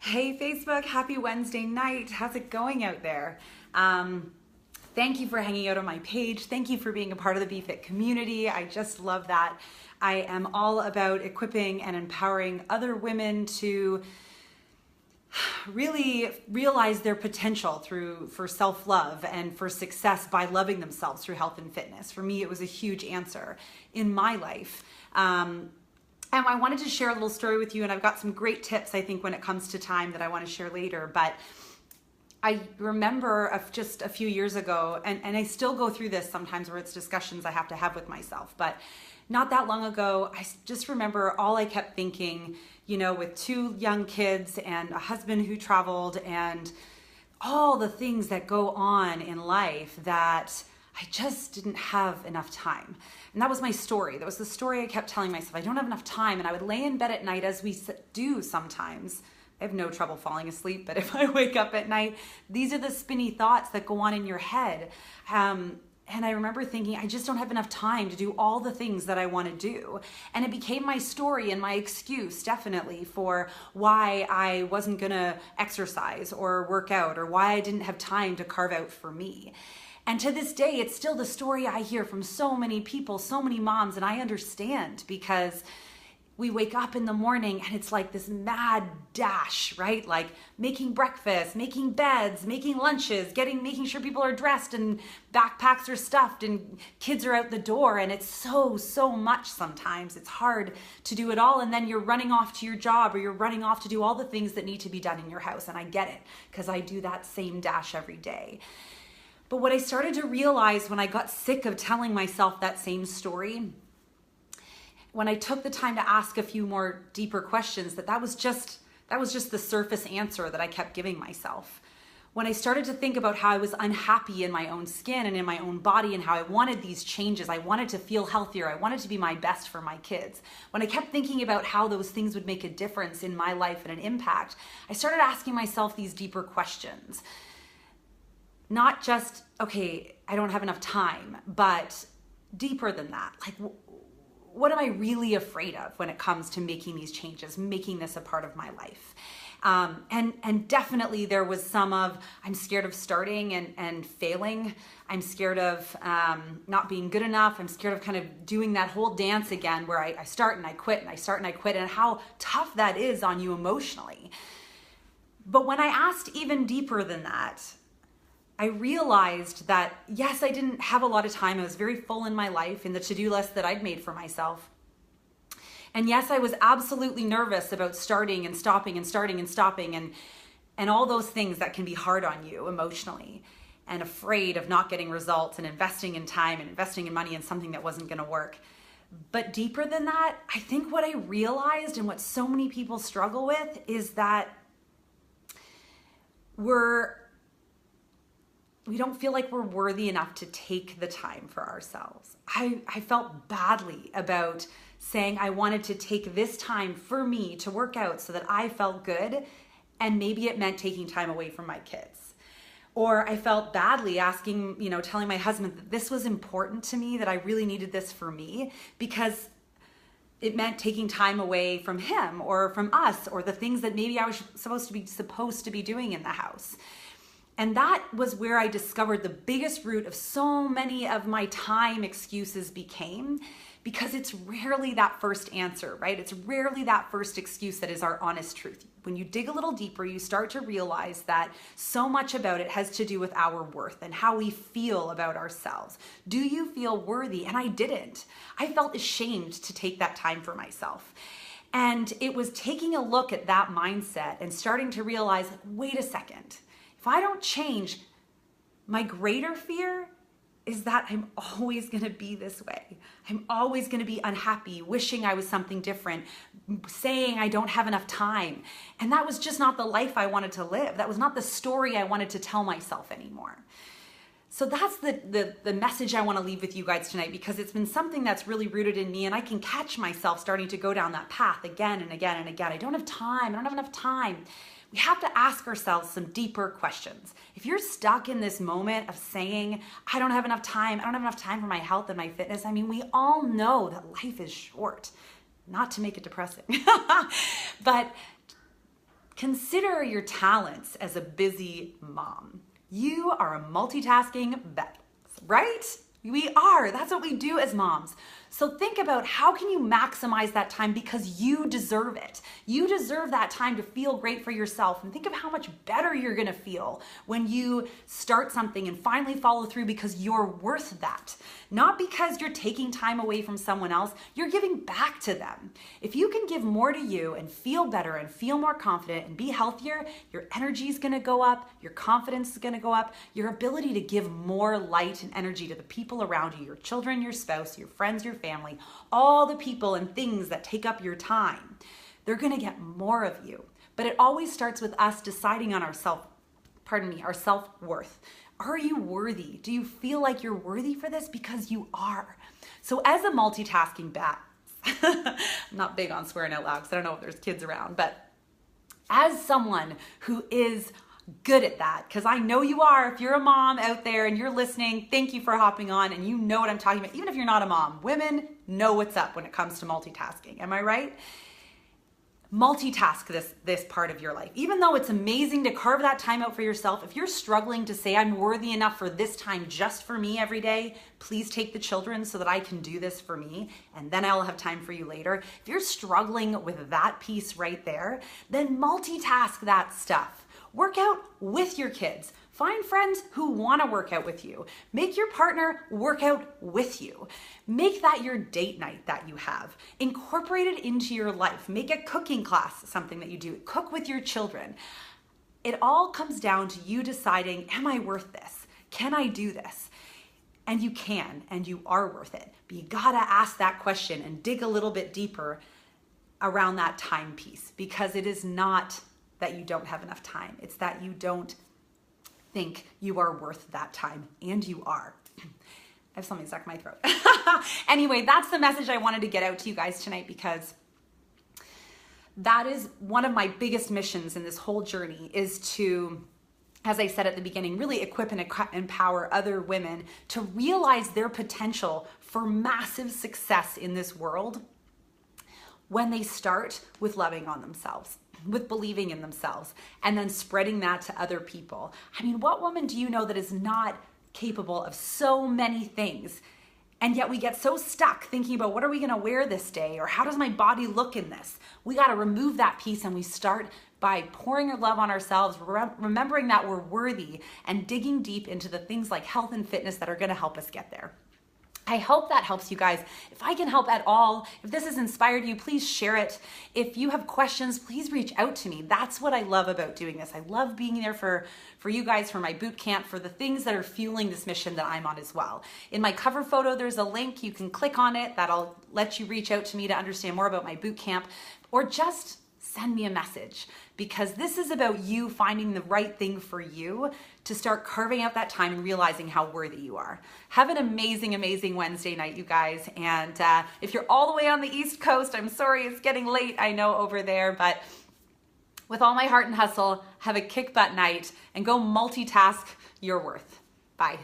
Hey Facebook, happy Wednesday night. How's it going out there? Thank you for hanging out on my page. Thank you for being a part of the BFit community. I just love that. I am all about equipping and empowering other women to really realize their potential for self-love and for success by loving themselves through health and fitness. For me, it was a huge answer in my life. And I wanted to share a little story with you, and I've got some great tips, I think, when it comes to time that I want to share later. But I remember just a few years ago, and I still go through this sometimes where it's discussions I have to have with myself, but not that long ago, I just remember all I kept thinking, with 2 young kids and a husband who traveled and all the things that go on in life, that I just didn't have enough time. And that was my story. That was the story I kept telling myself. I don't have enough time. And I would lay in bed at night, as we do sometimes. I have no trouble falling asleep, but if I wake up at night, these are the spinny thoughts that go on in your head. And I remember thinking, I just don't have enough time to do all the things that I want to do. And it became my story and my excuse, definitely, for why I wasn't going to exercise or work out, or why I didn't have time to carve out for me. And to this day, it's still the story I hear from so many people, so many moms, and I understand, because we wake up in the morning and it's like this mad dash, right? Like making breakfast, making beds, making lunches, making sure people are dressed and backpacks are stuffed and kids are out the door. And it's so much sometimes. It's hard to do it all. And then you're running off to your job, or you're running off to do all the things that need to be done in your house. And I get it, because I do that same dash every day. But what I started to realize when I got sick of telling myself that same story, when I took the time to ask a few more deeper questions, that was just the surface answer that I kept giving myself. When I started to think about how I was unhappy in my own skin and in my own body, and how I wanted these changes, I wanted to feel healthier, I wanted to be my best for my kids. When I kept thinking about how those things would make a difference in my life and an impact, I started asking myself these deeper questions. Not just, okay, I don't have enough time, but deeper than that. Like, what am I really afraid of when it comes to making these changes, making this a part of my life? And definitely there was some of, I'm scared of starting and failing. I'm scared of not being good enough. I'm scared of kind of doing that whole dance again, where I start and I quit, and I start and I quit, and how tough that is on you emotionally. But when I asked even deeper than that, I realized that, yes, I didn't have a lot of time. I was very full in my life, in the to-do list that I'd made for myself. And yes, I was absolutely nervous about starting and stopping and starting and stopping, and all those things that can be hard on you emotionally, and afraid of not getting results, and investing in time and investing in money in something that wasn't going to work. But deeper than that, I think what I realized, and what so many people struggle with, is that we don't feel like we're worthy enough to take the time for ourselves. I felt badly about saying I wanted to take this time for me to work out so that I felt good, and maybe it meant taking time away from my kids. Or I felt badly telling my husband that this was important to me, that I really needed this for me, because it meant taking time away from him or from us, or the things that maybe I was supposed to be doing in the house. And that was where I discovered the biggest root of so many of my time excuses became, because it's rarely that first answer, right? It's rarely that first excuse that is our honest truth. When you dig a little deeper, you start to realize that so much about it has to do with our worth and how we feel about ourselves. Do you feel worthy? And I didn't. I felt ashamed to take that time for myself. And it was taking a look at that mindset and starting to realize, wait a second. If I don't change, my greater fear is that I'm always going to be this way. I'm always going to be unhappy, wishing I was something different, saying I don't have enough time. And that was just not the life I wanted to live. That was not the story I wanted to tell myself anymore. So that's the message I want to leave with you guys tonight, because it's been something that's really rooted in me, and I can catch myself starting to go down that path again and again and again. I don't have time. I don't have enough time. We have to ask ourselves some deeper questions. If you're stuck in this moment of saying, I don't have enough time for my health and my fitness, I mean, we all know that life is short. Not to make it depressing, but Consider your talents as a busy mom. You are a multitasking vet, right? We are. That's what we do as moms. So think about how can you maximize that time because you deserve it. You deserve that time to feel great for yourself, and think of how much better you're going to feel when you start something and finally follow through because you're worth that. Not because you're taking time away from someone else, you're giving back to them. If you can give more to you and feel better and feel more confident and be healthier, your energy is going to go up, your confidence is going to go up, your ability to give more light and energy to the people around you, your children, your spouse, your friends, your family, all the people and things that take up your time. They're going to get more of you. But it always starts with us deciding on our self-worth. Are you worthy? Do you feel like you're worthy for this? Because you are. So as a multitasking bat, I'm not big on swearing out loud because I don't know if there's kids around, but as someone who is good at that, because I know you are. If you're a mom out there and you're listening, thank you for hopping on and you know what I'm talking about. Even if you're not a mom, women know what's up when it comes to multitasking. Am I right? Multitask this part of your life. Even though it's amazing to carve that time out for yourself, if you're struggling to say, I'm worthy enough for this time just for me every day, please take the children so that I can do this for me, and then I'll have time for you later. If you're struggling with that piece right there, then multitask that stuff. Work out with your kids. Find friends who want to work out with you. Make your partner work out with you. Make that your date night that you have. Incorporate it into your life. Make a cooking class something that you do. Cook with your children. It all comes down to you deciding, am I worth this? Can I do this? And you can, and you are worth it. But you gotta ask that question and dig a little bit deeper around that time piece, because it is not that you don't have enough time. It's that you don't think you are worth that time, and you are. I have something stuck in my throat. Anyway, that's the message I wanted to get out to you guys tonight, because that is one of my biggest missions in this whole journey, is to, as I said at the beginning, really equip and empower other women to realize their potential for massive success in this world when they start with loving on themselves, with believing in themselves, and then spreading that to other people. I mean, what woman do you know that is not capable of so many things? And yet we get so stuck thinking about, what are we gonna wear this day? Or how does my body look in this? We gotta remove that piece, and we start by pouring our love on ourselves, remembering that we're worthy, and digging deep into the things like health and fitness that are gonna help us get there. I hope that helps you guys. If I can help at all, if this has inspired you, please share it. If you have questions, please reach out to me. That's what I love about doing this. I love being there for you guys, for my boot camp, for the things that are fueling this mission that I'm on as well. In my cover photo, there's a link. You can click on it. That'll let you reach out to me to understand more about my boot camp, or just send me a message, because this is about you finding the right thing for you to start carving out that time and realizing how worthy you are. Have an amazing, amazing Wednesday night, you guys. And if you're all the way on the East Coast, I'm sorry it's getting late, I know, over there, but with all my heart and hustle, have a kick butt night and go multitask your worth. Bye.